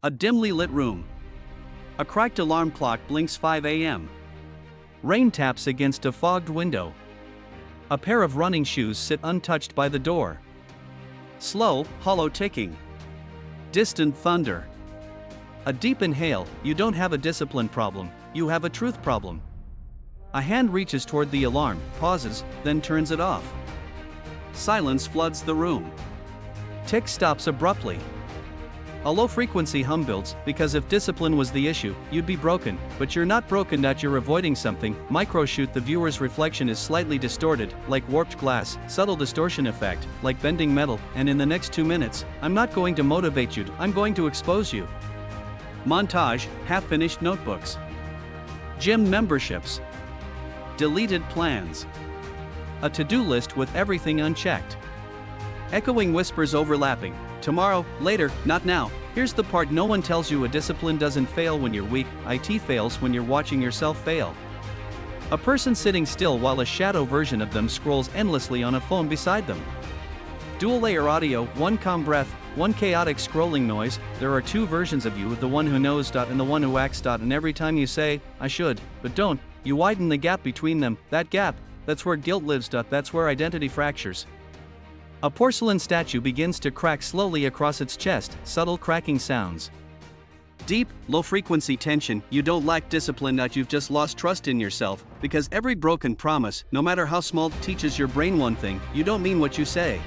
A dimly lit room. A cracked alarm clock blinks 5 a.m. Rain taps against a fogged window. A pair of running shoes sit untouched by the door. Slow, hollow ticking. Distant thunder. A deep inhale. You don't have a discipline problem, you have a truth problem. A hand reaches toward the alarm, pauses, then turns it off. Silence floods the room. Tick stops abruptly. A low-frequency hum builds, because if discipline was the issue, you'd be broken, but you're not broken, that you're avoiding something. Microshoot. The viewer's reflection is slightly distorted, like warped glass, subtle distortion effect, like bending metal, and in the next 2 minutes, I'm not going to motivate you, I'm going to expose you. Montage, half-finished notebooks. Gym memberships. Deleted plans. A to-do list with everything unchecked. Echoing whispers overlapping. Tomorrow, later, not now. Here's the part no one tells you: a discipline doesn't fail when you're weak, it fails when you're watching yourself fail. A person sitting still while a shadow version of them scrolls endlessly on a phone beside them. Dual layer audio, one calm breath, one chaotic scrolling noise. There are two versions of you, the one who knows and the one who acts. And every time you say, I should, but don't, you widen the gap between them. That gap, that's where guilt lives. That's where identity fractures. A porcelain statue begins to crack slowly across its chest, subtle cracking sounds. Deep, low-frequency tension. You don't lack discipline, you've just lost trust in yourself, because every broken promise, no matter how small, teaches your brain one thing: you don't mean what you say.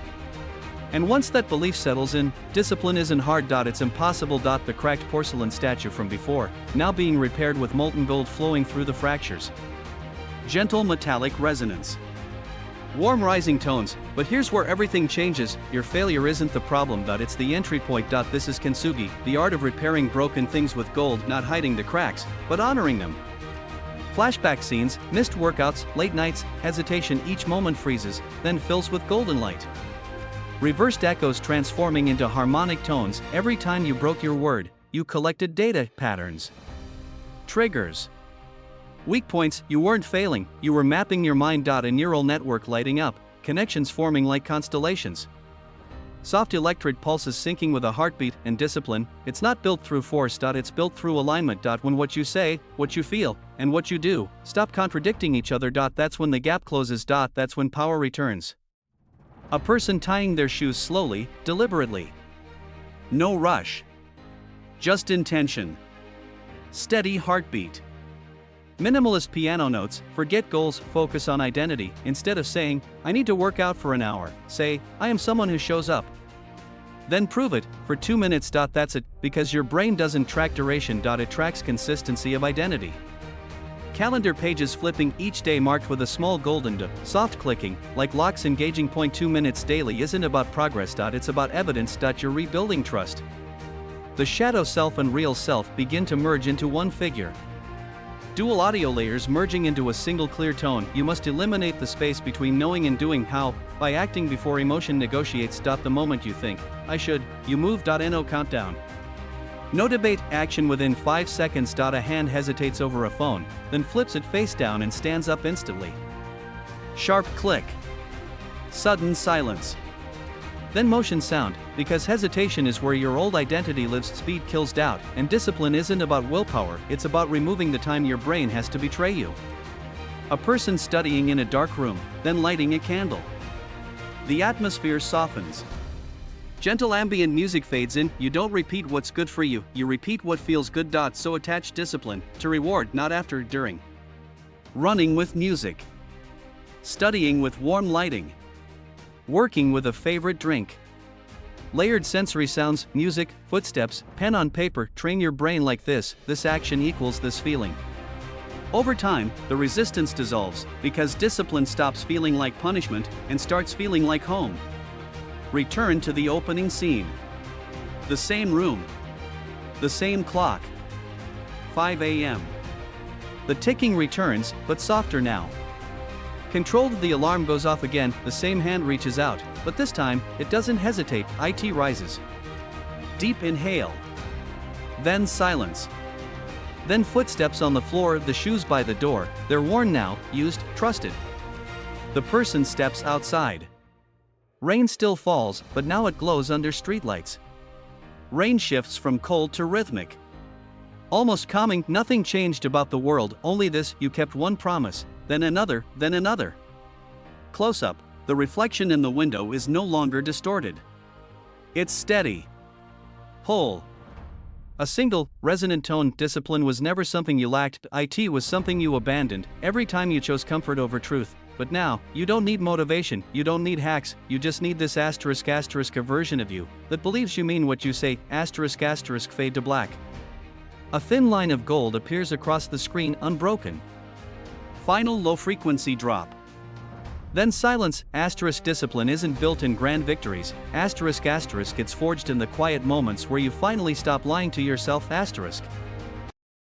And once that belief settles in, discipline isn't hard. It's impossible. The cracked porcelain statue from before, now being repaired with molten gold flowing through the fractures. Gentle metallic resonance. Warm rising tones. But here's where everything changes: your failure isn't the problem, it's the entry point. This is Kintsugi, the art of repairing broken things with gold, not hiding the cracks, but honoring them. Flashback scenes, missed workouts, late nights, hesitation. Each moment freezes, then fills with golden light. Reversed echoes transforming into harmonic tones. Every time you broke your word, you collected data patterns. Triggers. Weak points. You weren't failing, you were mapping your mind. A neural network lighting up, connections forming like constellations. Soft electric pulses syncing with a heartbeat. And discipline, it's not built through force. It's built through alignment. When what you say, what you feel, and what you do stop contradicting each other. That's when the gap closes. That's when power returns. A person tying their shoes slowly, deliberately. No rush. Just intention. Steady heartbeat. Minimalist piano notes. Forget goals, focus on identity. Instead of saying, I need to work out for an hour, say, I am someone who shows up. Then prove it, for 2 minutes. That's it, because your brain doesn't track duration. It tracks consistency of identity. Calendar pages flipping, each day marked with a small golden soft clicking, like locks engaging. 2 minutes daily isn't about progress. It's about evidence. You're rebuilding trust. The shadow self and real self begin to merge into one figure. Dual audio layers merging into a single clear tone. You must eliminate the space between knowing and doing. How? By acting before emotion negotiates. The moment you think, I should, you move. No countdown. No debate, action within 5 seconds. A hand hesitates over a phone, then flips it face down and stands up instantly. Sharp click. Sudden silence. Then motion sound, because hesitation is where your old identity lives. Speed kills doubt, and discipline isn't about willpower, it's about removing the time your brain has to betray you. A person studying in a dark room, then lighting a candle. The atmosphere softens. Gentle ambient music fades in. You don't repeat what's good for you, you repeat what feels good. So attach discipline to reward, not after, during. Running with music. Studying with warm lighting. Working with a favorite drink. Layered sensory sounds, music, footsteps, pen on paper. Train your brain like this action equals this feeling. Over time, the resistance dissolves, because discipline stops feeling like punishment and starts feeling like home. Return to the opening scene. The same room. The same clock. 5 a.m. The ticking returns, but softer now. Controlled, the alarm goes off again. The same hand reaches out, but this time, it doesn't hesitate. It rises. Deep inhale. Then silence. Then footsteps on the floor, the shoes by the door. They're worn now, used, trusted. The person steps outside. Rain still falls, but now it glows under streetlights. Rain shifts from cold to rhythmic. Almost calming, nothing changed about the world, only this: you kept one promise, then another, then another. Close up, the reflection in the window is no longer distorted. It's steady. Whole. A single, resonant tone. Discipline was never something you lacked, it was something you abandoned every time you chose comfort over truth. But now, you don't need motivation, you don't need hacks, you just need this **** a version of you that believes you mean what you say, ***, fade to black. A thin line of gold appears across the screen, unbroken. Final low-frequency drop. Then silence. Discipline isn't built in grand victories, ***, it's forged in the quiet moments where you finally stop lying to yourself, ***.